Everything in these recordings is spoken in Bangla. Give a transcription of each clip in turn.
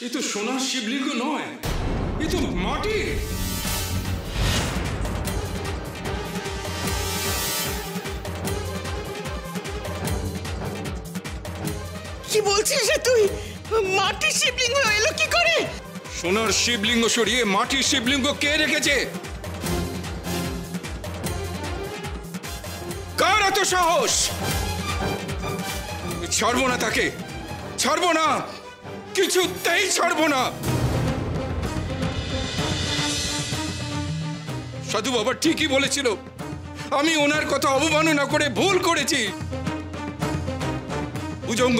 এ তো সোনার শিবলিঙ্গ নয়, এ তো মাটি। কি বলছিস তুই? মাটির শিবলিঙ্গ এলো কি করে? সোনার শিবলিঙ্গ সরিয়ে মাটির শিবলিঙ্গ কে রেখেছে? কার এত সাহস? ছাড়বো না তাকে, ছাড়বো না, কিছুতেই ছাড়বো না। সাধু বাবা ঠিকই বলেছিল, আমি ওনার কথা অবমাননা করে ভুল করেছি। ভুজঙ্গ,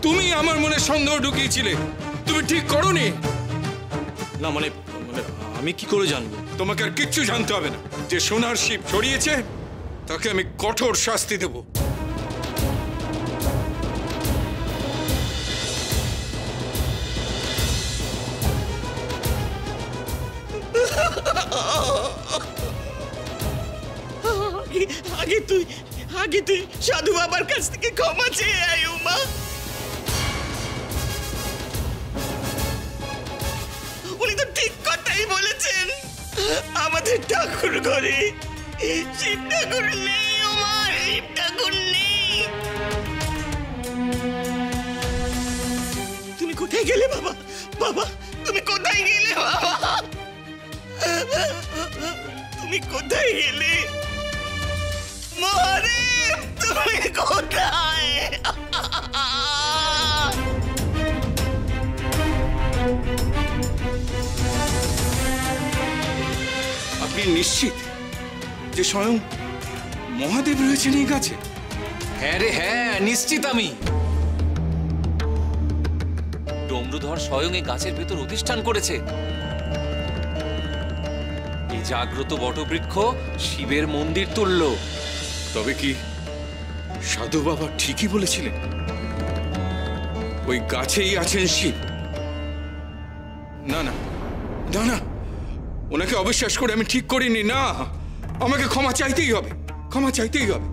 তুমি আমার মনে সন্দেহ ঢুকিয়েছিলে, তুমি ঠিক করোনি। না মানে আমি কি করে জানবো? তোমাকে আর কিচ্ছু জানতে হবে না। যে সোনার শিব ছড়িয়েছে তাকে আমি কঠোর শাস্তি দেব। আগে তুই সাধু বাবার কাছ থেকে ক্ষমা চেয়ে আয় উমা। উনি তো ঠিক কথাই বলেছেন, আমাদের ঠাকুর ঘরে শিব ঠাকুর নেই উমা, শিব ঠাকুর নেই। তুমি কোথায় গেলে বাবা? বাবা তুমি কোথায় গেলে বাবা? তুমি কোথায় গেলে? মহাদেব তুমি কোথায়? আপনি নিশ্চিত যে স্বয়ং মহাদেব রয়েছেন এই গাছে? হ্যাঁ রে হ্যাঁ, নিশ্চিত আমি। ডমরুধর স্বয়ং এই গাছের ভেতর অধিষ্ঠান করেছে। এই জাগ্রত বটবৃক্ষ শিবের মন্দির তুল্য। তবে কি সাধু বাবা ঠিকই বলেছিলেন? ওই গাছেই আছেন শিব? না না না না, ওনাকে অবিশ্বাস করে আমি ঠিক করিনি। না, আমাকে ক্ষমা চাইতেই হবে, ক্ষমা চাইতেই হবে।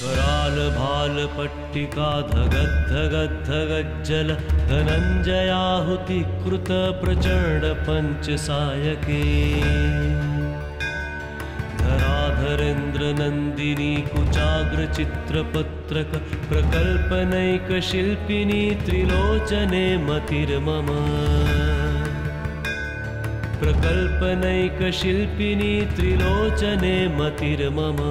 कराल भाल पट्टिका धगद् धगद् धगज्जल धनञ्जयाहुति कृत प्रचंड पंचसायके धराधरेन्द्र नंदिनी कुचाग्र चित्रपत्रक प्रकल्पनैक शिल्पिनी त्रिलोचने मतिर्मम प्रकल्पनैक शिल्पिनी त्रिलोचने मतिर्मम।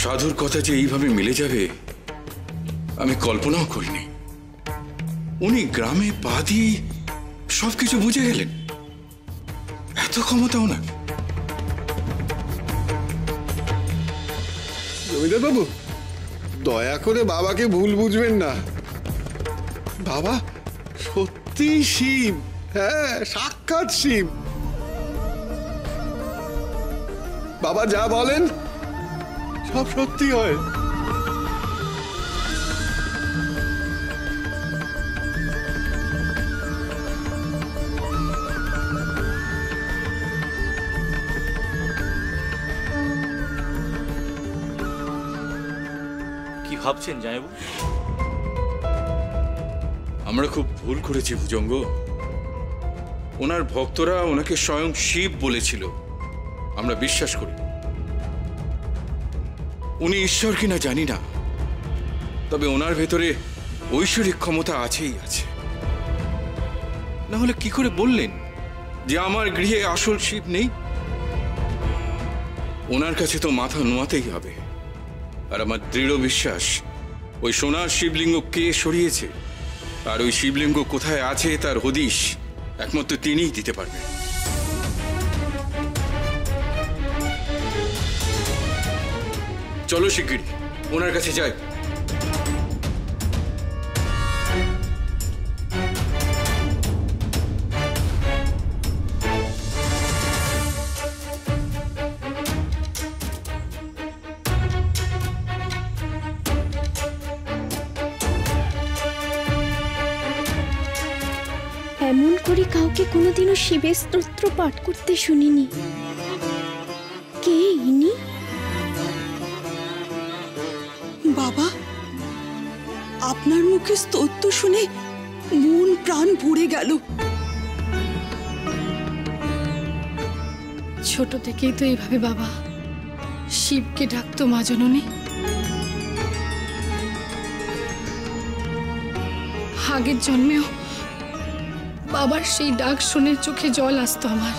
সাধুর কথা যে এইভাবে মিলে যাবে আমি কল্পনাও করিনি। উনি গ্রামে পা দিয়ে সবকিছু বুঝে গেলেন, এত ক্ষমতা ওনার। জমিদার বাবু, দয়া করে বাবাকে ভুল বুঝবেন না। বাবা সত্যি শিব, হ্যাঁ সাক্ষাৎ শিব। বাবা যা বলেন সব সত্যি হয়। কি ভাবছেন জামাইবাবু? আমরা খুব ভুল করেছি ভুজঙ্গ। ওনার ভক্তরা ওনাকে স্বয়ং শিব বলেছিল, আমরা বিশ্বাস করি। উনি ঈশ্বর কিনা জানি না, তবে ওনার ভেতরে ঐশ্বরিক ক্ষমতা আছেই আছে। না হলে কি করে বললেন যে আমার গৃহে আসল শিব নেই? ওনার কাছে তো মাথা নোয়াতেই হবে। আর আমার দৃঢ় বিশ্বাস ওই সোনার শিবলিঙ্গ কে সরিয়েছে আর ওই শিবলিঙ্গ কোথায় আছে তার হদিশ একমাত্র তিনিই দিতে পারবেন। চলো শিগগিরি ওনার কাছে যাই। অমন করে কাউকে কোনোদিনও শিবের স্তোত্র পাঠ করতে শুনিনি। কে ইনি? বাবা, আপনার মুখে স্তোত্র শুনে মন প্রাণ ভরে গেল। ছোট থেকেই তো এইভাবে বাবা শিবকে ডাকতো মা জননী। আগের জন্মেও বাবার সেই ডাক শুনে চোখে জল আসতো আমার,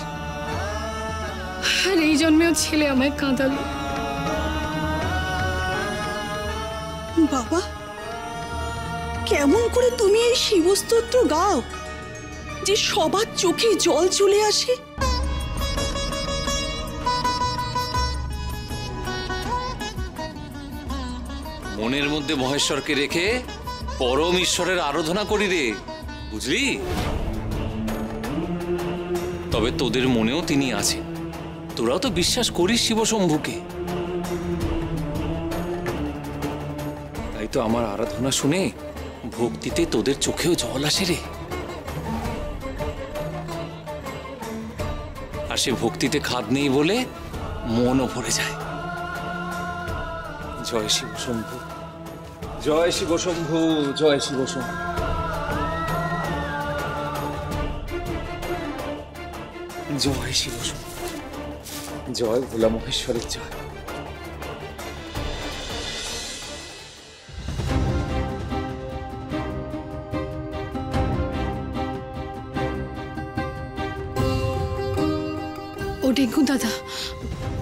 আর এই জন্মেও ছেলে আমায় কাঁদালো। বাবা, কেমন করে তুমি এই শিবস্তোত্র গাও যে সবার চোখে জল চলে আসে? মনের মধ্যে মহেশ্বরকে রেখে পরম ঈশ্বরের আরাধনা করি রে, বুঝলি? তবে তোদের মনেও তিনি আছেন, তোরাও তো বিশ্বাস করিস শিবশম্ভুকে। তাই তো আমার আরাধনা শুনে ভক্তিতে তোদের চোখেও জল আসে রে। আর সে ভক্তিতে খাদ নেই বলে মনও ভরে যায়। জয় শিবশম্ভু, জয় শিবশম্ভু, জয় শিবশম্ভু। জয় শিবশম্ভু, জয় ভোলা মহেশ্বরের জয়। ও টেঙ্কু দাদা,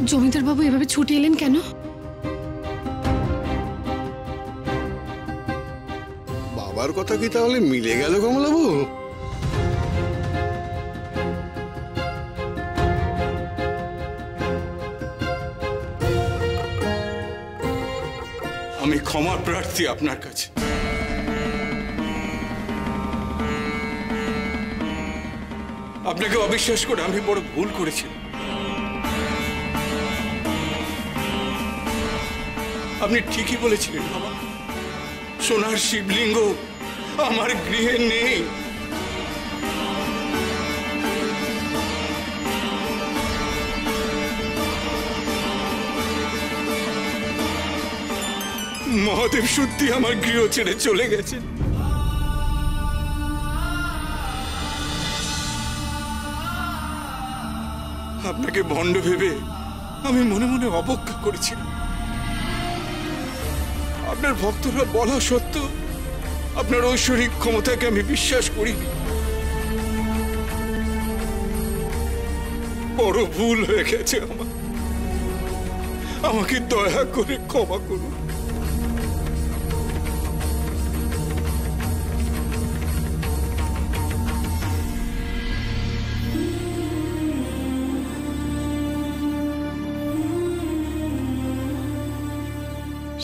জমিদার বাবু এভাবে ছুটে এলেন কেন? বাবার কথা কি তাহলে মিলে গেল কমলাবাবু? আমি ক্ষমা প্রার্থী আপনার কাছে। আপনাকে অবিশ্বাস করে আমি বড় ভুল করেছি। আপনি ঠিকই বলেছিলেন বাবা, সোনার শিবলিঙ্গ আমার গৃহে নেই। মহাদেব সত্যি আমার গৃহ ছেড়ে চলে গেছেন। আপনাকে ভণ্ড ভেবে আমি মনে মনে অবজ্ঞা করেছিলাম। আপনার ভক্তরা বলা সত্ত্বেও আপনার ঐশ্বরিক ক্ষমতাকে আমি বিশ্বাস করিনি। বড় ভুল হয়ে গেছে আমার, আমাকে দয়া করে ক্ষমা করুন।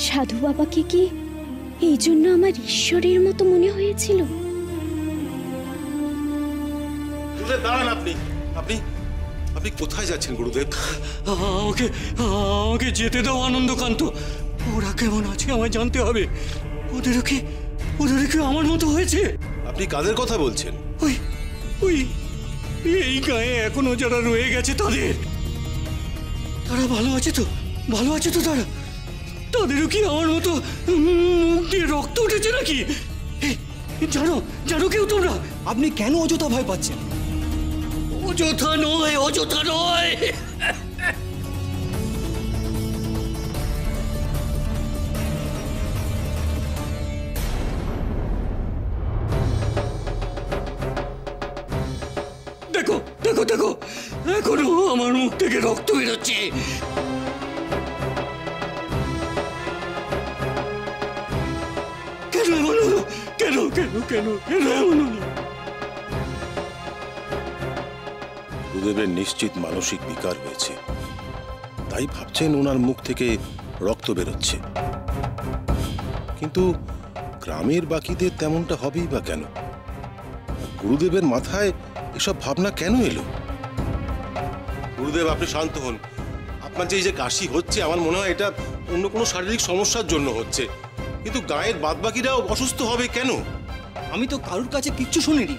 সাধু বাবাকে কি এই জন্য আমার ঈশ্বরের মতো মনে হয়েছিল? দাঁড়ান, আপনি আপনি আপনি কোথায় যাচ্ছেন গুরুদেব? আমাকে আমাকে যেতে দাও আনন্দকান্ত। ওরা কেমন আছে আমায় জানতে হবে। ওদেরও কি আমার মতো হয়েছে? আপনি কাদের কথা বলছেন? ওই ওই এই গায়ে এখনো যারা রয়ে গেছে তারা ভালো আছে তো? ভালো আছে তো তারা? তাদেরও কি আমার মতো মুখ দিয়ে রক্ত উঠেছে নাকি? জানো জানো কেউ তোমরা? আপনি কেন অযথা ভয় পাচ্ছেন? অযথা নয়, অযথা নয়। দেখো দেখো দেখো, এখনো আমার মুখ থেকে রক্ত বেরোচ্ছে। কেন এমন হলো? কেন কেন কেন কেন এমন হলো? গুরুদেবের নিশ্চিত মানসিক বিকার হয়েছে, তাই ভাবছেন ওনার মুখ থেকে রক্ত বেরোচ্ছে। কিন্তু গ্রামের বাকিদের তেমনটা হবেই বা কেন? গুরুদেবের মাথায় এসব ভাবনা কেন এলো? গুরুদেব, আপনি শান্ত হন। আপনার যে এই যে কাশি হচ্ছে, আমার মনে হয় এটা অন্য কোনো শারীরিক সমস্যার জন্য হচ্ছে। কিন্তু গায়ের বাদবাকিরাও অসুস্থ হবে কেন? আমি তো কারুর কাছে কিচ্ছু শুনিনি।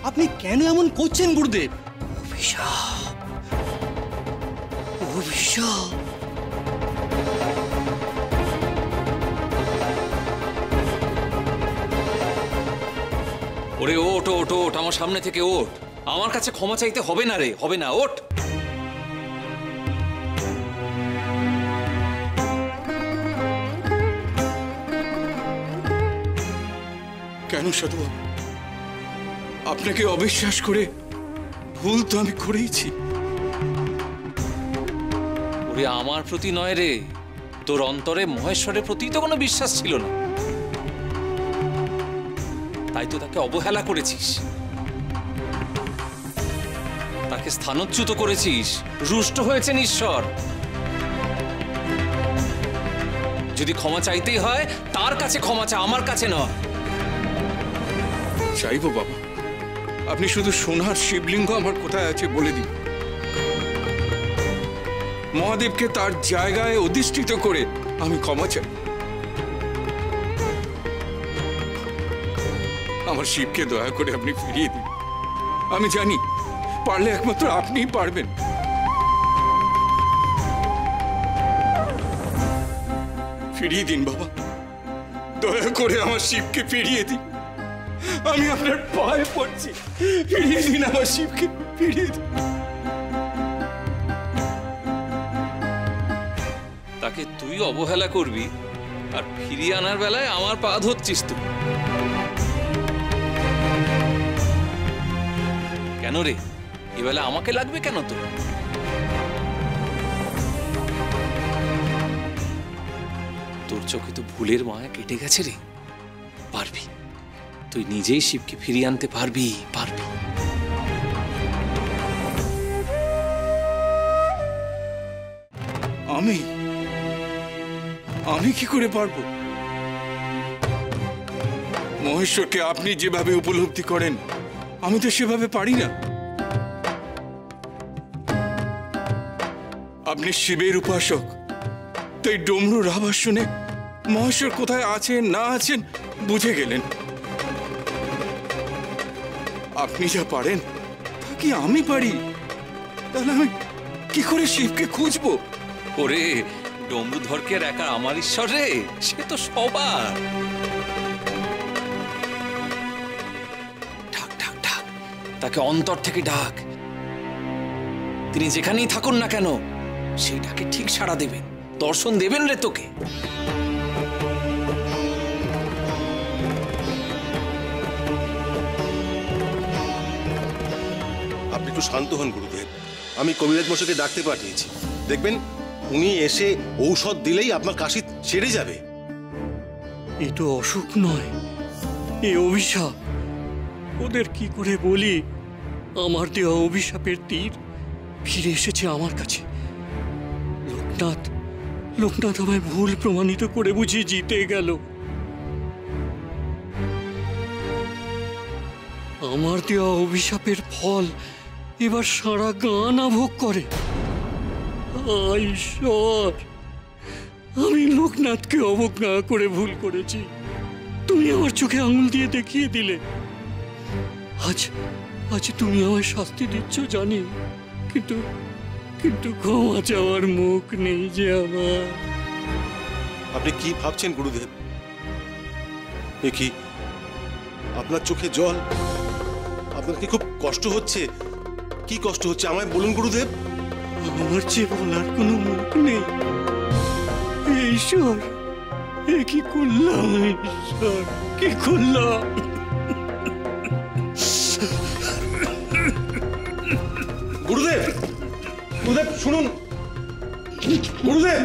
আপনি কেন এমন করছেন গুরুদেব? অভিশাপ, অভিশাপ। ওরে ওঠ ওঠ ওঠ, আমার সামনে থেকে ওঠ। আমার কাছে ক্ষমা চাইতে হবে না রে, হবে না, ওঠ। কেন সাধু বাবা? আপনাকে অবিশ্বাস করে ভুল তো আমি করেইছি। ওরে আমার প্রতি নয় রে, তোর অন্তরে মহেশ্বরের প্রতি তো কোনো বিশ্বাস ছিল না, তাই তো তাকে অবহেলা করেছিস, তাকে স্থানচ্যুত করেছিস, রুষ্ট হয়েছেন ঈশ্বর। যদি ক্ষমা চাইতেই হয় তার কাছে ক্ষমা চা, আমার কাছে নয়। চাইবো বাবা, আপনি শুধু সোনার শিবলিঙ্গ আমার কোথায় আছে বলে দিন। মহাদেবকে তার জায়গায় অধিষ্ঠিত করে আমি ক্ষমা চাই। আমার শিবকে দয়া করে আপনি ফিরিয়ে দিন। আমি জানি পারলে একমাত্র আপনিই পারবেন। ফিরিয়ে দিন বাবা, দয়া করে আমার শিবকে ফিরিয়ে দিন। আমি আপনার পায়ে পড়ছি, ফিরিয়ে দিন আমার শিবকে, ফিরিয়ে দিন। তাকে তুই অবহেলা করবি আর ফিরিয়ে আনার বেলায় আমার পা ধরছিস তুই। কেন রে, এবেলা আমাকে লাগবে কেন তোর? তোর চোখে তো ভুলের মায়া কেটে গেছে রে, পারবি, তুই নিজেই শিবকে ফিরিয়ে আনতে পারবি, পারবি। আমি কি করে পারবো? মহেশ্বরকে আপনি যেভাবে উপলব্ধি করেন আমি তো সেভাবে পারি না। আপনি শিবের উপাসক, তাই ডমরুর আওয়াজ শুনে মহেশ্বর কোথায় আছেন না আছেন বুঝে গেলেন। আপনি যা পারেন তা কি আমি পারি? তাহলে আমি কি করে শিবকে খুঁজবো? ওরে ডমরুধরকে একা আমার ঈশ্বর রে, সে তো সবার। ডাক ডাক ডাক, তাকে অন্তর থেকে ডাক। তিনি যেখানেই থাকুন না কেন সেই ডাকে ঠিক সাড়া দেবেন, দর্শন দেবেন রে তোকে। আপনি একটু শান্ত হন গুরুদেব, আমি কবিরাজ মশাইকে ডাকতে পাঠিয়েছি। দেখবেন উনি এসে ঔষধ দিলেই আপনার কাশি সেরে যাবে। এ তো অসুখ নয়, এ অভিশাপ। ওদের কি করে বলি আমার দেওয়া অভিশাপের তীর ফিরে এসেছে আমার কাছে। লোকনাথ আমায় ভুল প্রমাণিত করে বুঝি জিতে গেল। আমার দেওয়া অভিশাপের ফল এবার সারা গান ভোগ করে। ঈশ্বর, আমি লোকনাথকে অবজ্ঞা করে ভুল করেছি। তুমি আমার চোখে আঙুল দিয়ে দেখিয়ে দিলে। আজ তুমি আমায় শাস্তি দিচ্ছ জানি, কিন্তু ক্ষমা চাওয়ার মুখ নেই যে আমার। আপনি কি ভাবছেন গুরুদেব? এ কি আপনার চোখে জল? আপনার কি খুব কষ্ট হচ্ছে? কি কষ্ট হচ্ছে আমায় বলুন গুরুদেব। আমার যে বলার কোনো মুখ নেই। ঈশ্বর, এ কি করলাম? ঈশ্বর, কি করলাম? গুরুদেব, গুরুদেব শুনুন, গুরুদেব।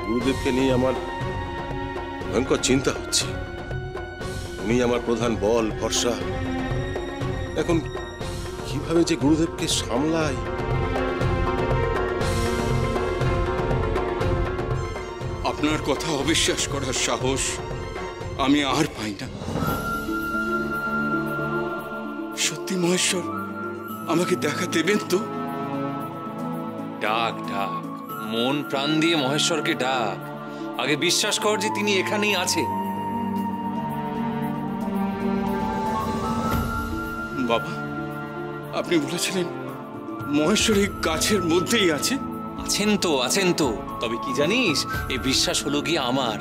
গুরুদেবকে নিয়ে আমার ভয়ঙ্কর চিন্তা হচ্ছে। উনি আমার প্রধান বল, ভরসা। এখন কিভাবে যে গুরুদেবকে সামলাই। আপনার কথা অবিশ্বাস করার সাহস আমি আর পাই না। সত্যি মহেশ্বর আমাকে দেখা দেবেন তো? ডাক ডাক, মন প্রাণ দিয়ে মহেশ্বরকে ডাক। আগে বিশ্বাস কর যে তিনি এখানেই আছেন। বাবা, আপনি বলেছিলেন মহেশ্বর এই গাছের মধ্যেই আছে। আছেন তো, আছেন তো। তবে কি জানিস, এই বিশ্বাস হলো গিয়ে আমার।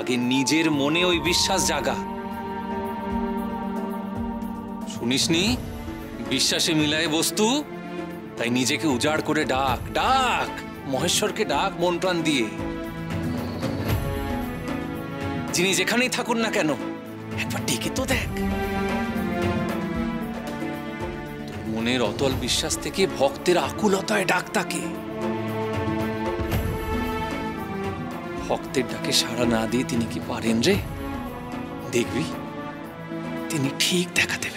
আগে নিজের মনে ওই বিশ্বাস জাগা। শুনিসনি, বিশ্বাসে মিলায় বস্তু। তাই নিজেকে উজাড় করে ডাক ডাক, মহেশ্বরকে ডাক মন প্রাণ দিয়ে। যিনি যেখানেই থাকুন না কেন, একবার ডেকে তো দেখ। তোর মনের অতল বিশ্বাস থেকে ভক্তের আকুলতায় ডাক তাকে। ভক্তের ডাকে সাড়া না দিয়ে তিনি কি পারেন রে? দেখবি তিনি ঠিক দেখা দেবেন।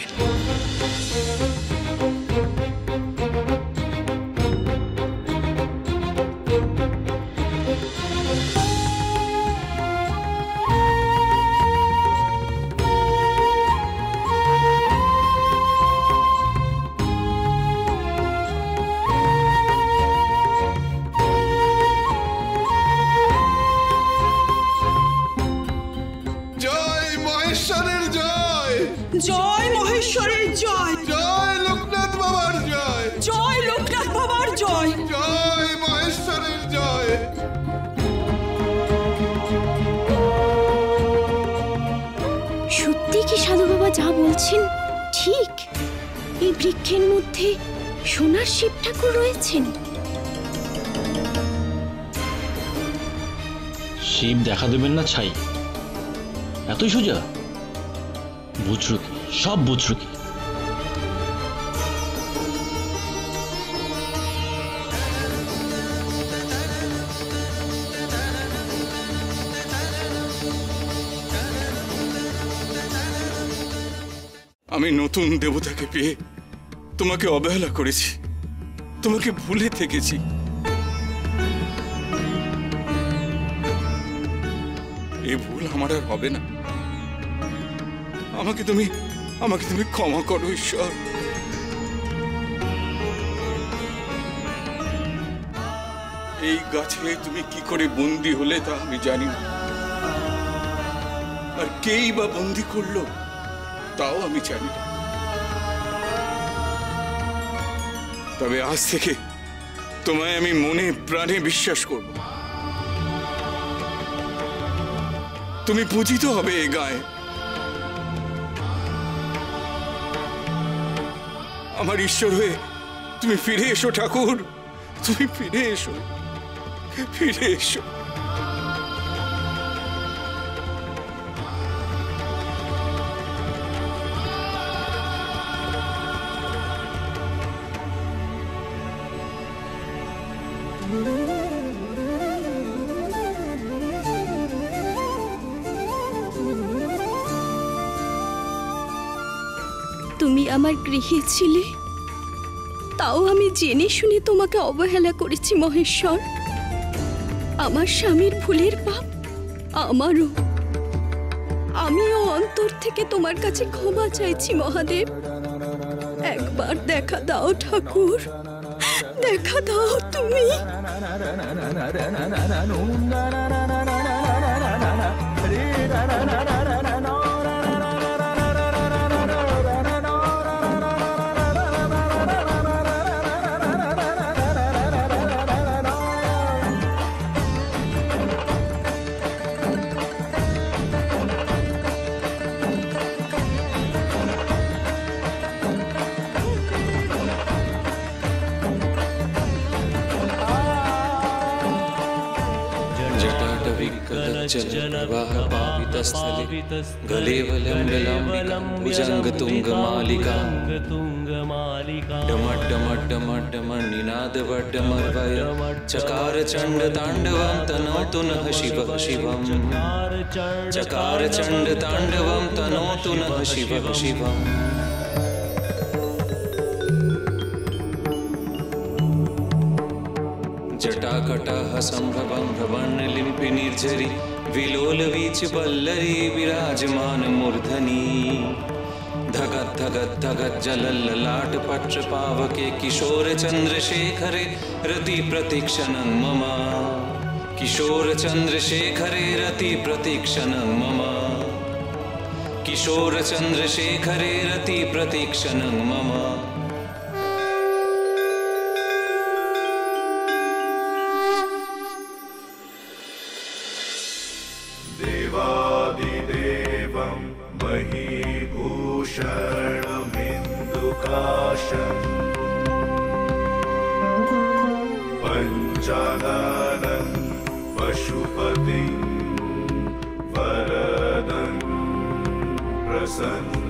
জয় মহেশ্বরের জয়, জয় মহেশ্বরের জয়, জয় লোকনাথ বাবার জয়, জয় লোকনাথ বাবার জয়, জয় মহেশ্বরের জয়। সত্যি কি সাধু বাবা যা বলছেন ঠিক? এই বৃক্ষের মধ্যে সোনার শিব ঠাকুর রয়েছেন। শিব দেখা দেবেন না ছাই? এতই সোজা? বুঝলো কি, সব বুঝলো কি? আমি নতুন দেবতাকে পেয়ে তোমাকে অবহেলা করেছি, তোমাকে ভুলে থেকেছি। এই ভুল আমার আর হবে না। আমাকে তুমি ক্ষমা করো ঈশ্বর। এই গাছে তুমি কি করে বন্দী হলে তা আমি জানি না, আর কেই বা বন্দী করলো তাও আমি জানি না। তবে আজ থেকে তোমায় আমি মনে প্রাণে বিশ্বাস করব। তুমি পূজিত হবে এই গায়ে। আমার ঈশ্বর হয়ে তুমি ফিরে এসো ঠাকুর, তুমি ফিরে এসো, ফিরে এসো। তুমি আমার গৃহে ছিলে, তাও আমি জেনে শুনে তোমাকে অবহেলা করেছি মহেশ্বর। আমার স্বামীর ভুলের পাপ আমারও। আমিও অন্তর থেকে তোমার কাছে ক্ষমা চাইছি মহাদেব। একবার দেখা দাও ঠাকুর, দেখা দাও তুমি। चकार चंड तांडवं तनोतु नः शिवः शिवम्। चकार चंड तांडवं तनोतु नः शिवः शिवम्। जटाकटाः संभवं भ्रमणलिम्पि निर्झरि विलोलवीच वल्लरी विराजमान मूर्धनि। धगत धगत धगत जलल्ललाट पत्र पावके किशोर चंद्रशेखरे रति प्रतीक्षणं मम किशोर चंद्रशेखरे रति प्रतीक्षणं मम किशोर चंद्रशेखरे रति प्रतीक्षणं मम। देवादिदेवं महीभूषणमिन्दुकाशम् पञ्चाननं पशुपतिं वरदं प्रसन्न